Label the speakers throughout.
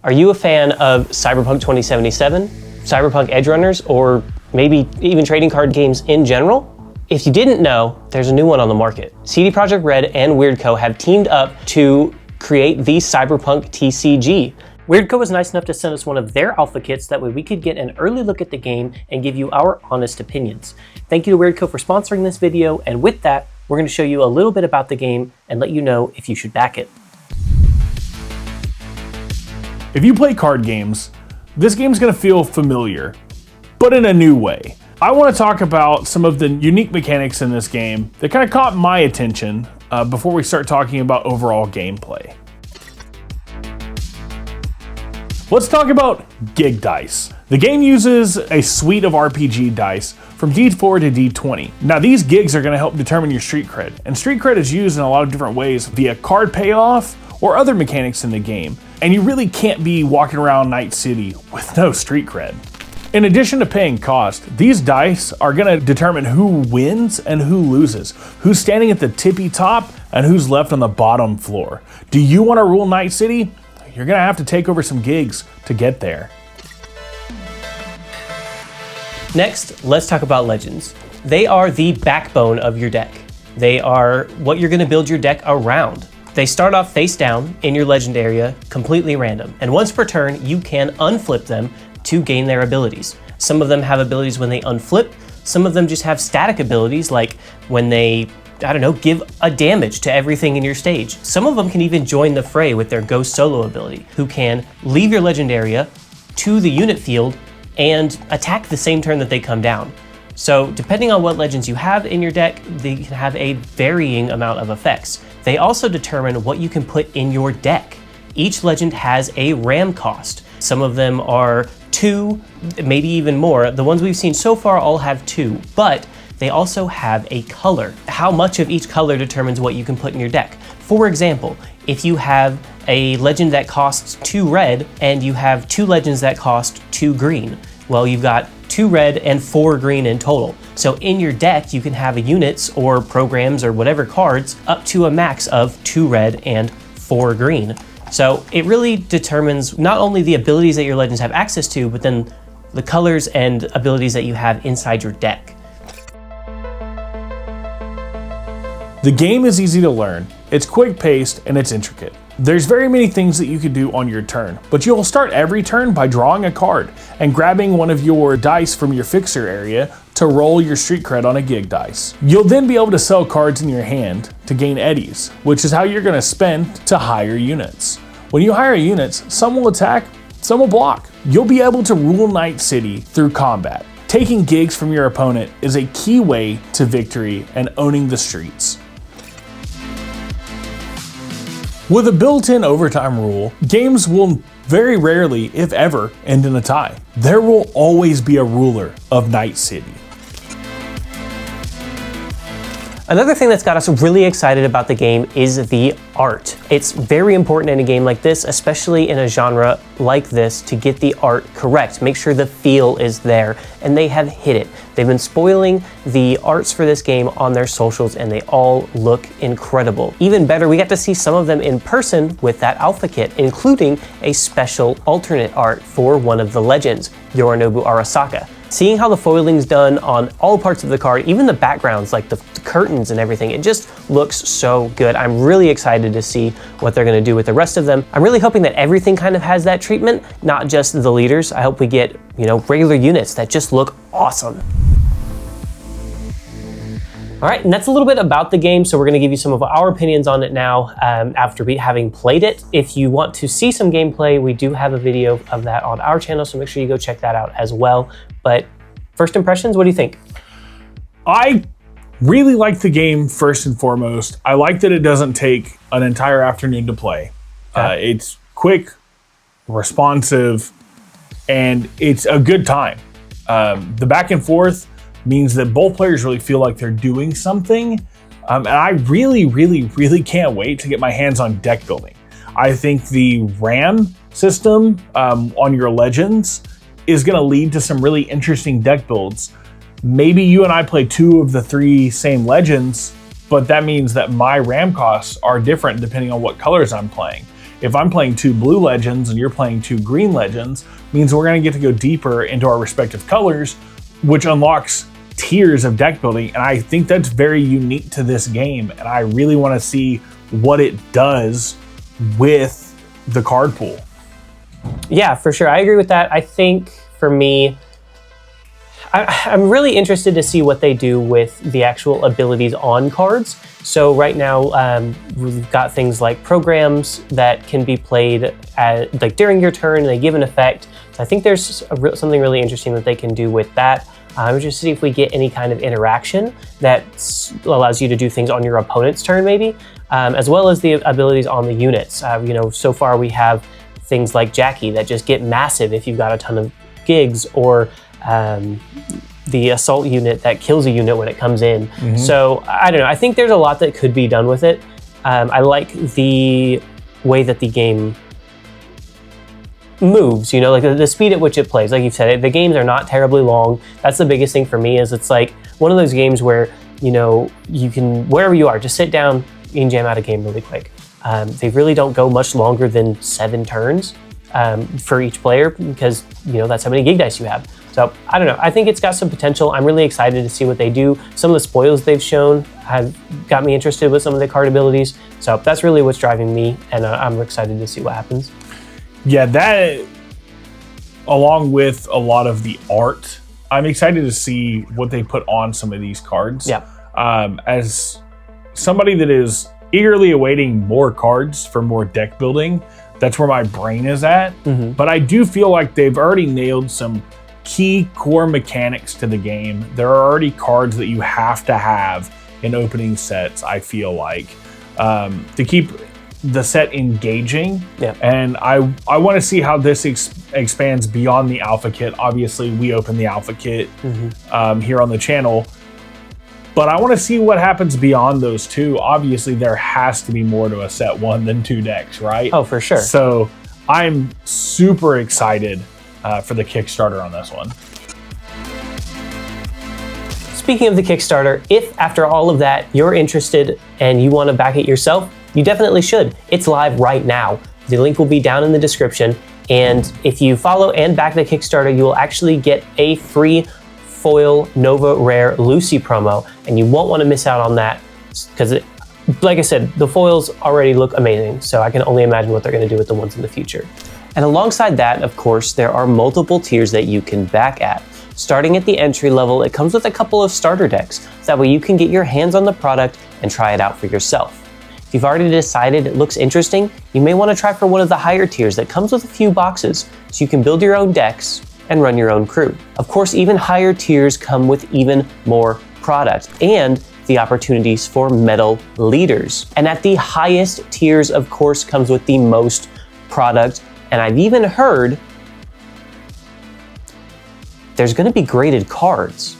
Speaker 1: Are you a fan of Cyberpunk 2077, Cyberpunk Edgerunners, or maybe even trading card games in general? If you didn't know, there's a new one on the market. CD Projekt Red and Weirdco have teamed up to create the Cyberpunk TCG. Weirdco was nice enough to send us one of their alpha kits, that way we could get an early look at the game and give you our honest opinions. Thank you to Weirdco for sponsoring this video, and with that, we're going to show you a little bit about the game and let you know if you should back it.
Speaker 2: If you play card games, this game's going to feel familiar, but in a new way. I want to talk about some of the unique mechanics in this game that kind of caught my attention before we start talking about overall gameplay. Let's talk about gig dice. The game uses a suite of RPG dice from D4 to D20. Now these gigs are going to help determine your street cred, and street cred is used in a lot of different ways via card payoff or other mechanics in the game, and you really can't be walking around Night City with no street cred. In addition to paying cost, these dice are going to determine who wins and who loses, who's standing at the tippy top and who's left on the bottom floor. Do you want to rule Night City? You're going to have to take over some gigs to get there.
Speaker 1: Next, let's talk about legends. They are the backbone of your deck. They are what you're going to build your deck around. They start off face down in your legend area, completely random, and once per turn, you can unflip them to gain their abilities. Some of them have abilities when they unflip, some of them just have static abilities, like when they, give a damage to everything in your stage. Some of them can even join the fray with their Ghost Solo ability, who can leave your legend area to the unit field and attack the same turn that they come down. So depending on what legends you have in your deck, they can have a varying amount of effects. They also determine what you can put in your deck. Each legend has a RAM cost. Some of them are 2, maybe even more. The ones we've seen so far all have 2, but they also have a color. How much of each color determines what you can put in your deck. For example, if you have a legend that costs 2 red and you have 2 legends that cost 2 green, well, you've got 2 red and 4 green in total. So in your deck, you can have units or programs or whatever cards up to a max of 2 red and 4 green. So it really determines not only the abilities that your legends have access to, but then the colors and abilities that you have inside your deck.
Speaker 2: The game is easy to learn, it's quick-paced, and it's intricate. There's very many things that you can do on your turn, but you'll start every turn by drawing a card and grabbing one of your dice from your fixer area to roll your street cred on a gig dice. You'll then be able to sell cards in your hand to gain eddies, which is how you're going to spend to hire units. When you hire units, some will attack, some will block. You'll be able to rule Night City through combat. Taking gigs from your opponent is a key way to victory and owning the streets. With a built-in overtime rule, games will very rarely, if ever, end in a tie. There will always be a ruler of Night City.
Speaker 1: Another thing that's got us really excited about the game is the art. It's very important in a game like this, especially in a genre like this, to get the art correct. Make sure the feel is there, and they have hit it. They've been spoiling the arts for this game on their socials, and they all look incredible. Even better, we got to see some of them in person with that alpha kit, including a special alternate art for one of the legends, Yorinobu Arasaka. Seeing how the foiling's done on all parts of the card, even the backgrounds, like the curtains and everything, it just looks so good. I'm really excited to see what they're going to do with the rest of them. I'm really hoping that everything kind of has that treatment, not just the leaders. I hope we get, regular units that just look awesome. All right, and that's a little bit about the game, so we're going to give you some of our opinions on it now after having played it. If you want to see some gameplay, we do have a video of that on our channel, so make sure you go check that out as well. But first impressions, what do you think?
Speaker 2: I really like the game first and foremost. I like that it doesn't take an entire afternoon to play. It's quick, responsive, and it's a good time. The back and forth means that both players really feel like they're doing something. And I really can't wait to get my hands on deck building. I think the RAM system on your legends is going to lead to some really interesting deck builds. Maybe you and I play 2 of the 3 same legends, but that means that my RAM costs are different depending on what colors I'm playing. if I'm playing 2 blue legends and you're playing 2 green legends, means we're going to get to go deeper into our respective colors, which unlocks tiers of deck building. And I think that's very unique to this game. And I really want to see what it does with the card pool.
Speaker 1: Yeah, for sure. I agree with that. I think for me, I'm really interested to see what they do with the actual abilities on cards. So right now, we've got things like programs that can be played like during your turn, and they give an effect. So I think there's something really interesting that they can do with that. We'll just see if we get any kind of interaction that allows you to do things on your opponent's turn, maybe, as well as the abilities on the units. So far we have things like Jackie that just get massive if you've got a ton of gigs, or the assault unit that kills a unit when it comes in. So I don't know. I think there's a lot that could be done with it. I like the way that the game moves, like the speed at which it plays. Like you've said, the games are not terribly long. That's the biggest thing for me, is it's like one of those games where, you can, wherever you are, just sit down, you can jam out a game really quick. They really don't go much longer than 7 turns for each player, because, that's how many gig dice you have. So I don't know. I think it's got some potential. I'm really excited to see what they do. Some of the spoils they've shown have got me interested with some of the card abilities. So that's really what's driving me, and I'm excited to see what happens.
Speaker 2: Yeah, that, along with a lot of the art, I'm excited to see what they put on some of these cards.
Speaker 1: Yeah.
Speaker 2: As somebody that is eagerly awaiting more cards for more deck building, that's where my brain is at. But I do feel like they've already nailed some key core mechanics to the game. There are already cards that you have to have in opening sets, I feel like, to keep the set engaging.
Speaker 1: Yeah.
Speaker 2: And I want to see how this expands beyond the alpha kit. Obviously, we open the alpha kit here on the channel, but I want to see what happens beyond those two. Obviously, there has to be more to a set 1 than 2 decks, right?
Speaker 1: Oh, for sure.
Speaker 2: So I'm super excited for the Kickstarter on this one.
Speaker 1: Speaking of the Kickstarter, if after all of that you're interested and you want to back it yourself, you definitely should. It's live right now. The link will be down in the description. And if you follow and back the Kickstarter, you will actually get a free foil Nova Rare Lucy promo. And you won't want to miss out on that, because like I said, the foils already look amazing. So I can only imagine what they're going to do with the ones in the future. And alongside that, of course, there are multiple tiers that you can back at. Starting at the entry level, it comes with a couple of starter decks. So that way you can get your hands on the product and try it out for yourself. If you've already decided it looks interesting, you may want to try for one of the higher tiers that comes with a few boxes, so you can build your own decks and run your own crew. Of course, even higher tiers come with even more product and the opportunities for metal leaders. And at the highest tiers, of course, comes with the most product. And I've even heard there's going to be graded cards.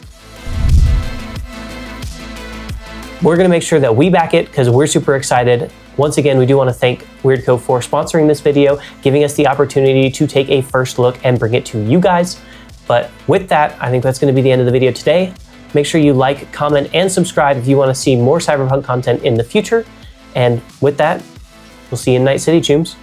Speaker 1: We're going to make sure that we back it because we're super excited. Once again, we do want to thank Weirdco for sponsoring this video, giving us the opportunity to take a first look and bring it to you guys. But with that, I think that's going to be the end of the video today. Make sure you like, comment, and subscribe if you want to see more Cyberpunk content in the future. And with that, we'll see you in Night City, chooms.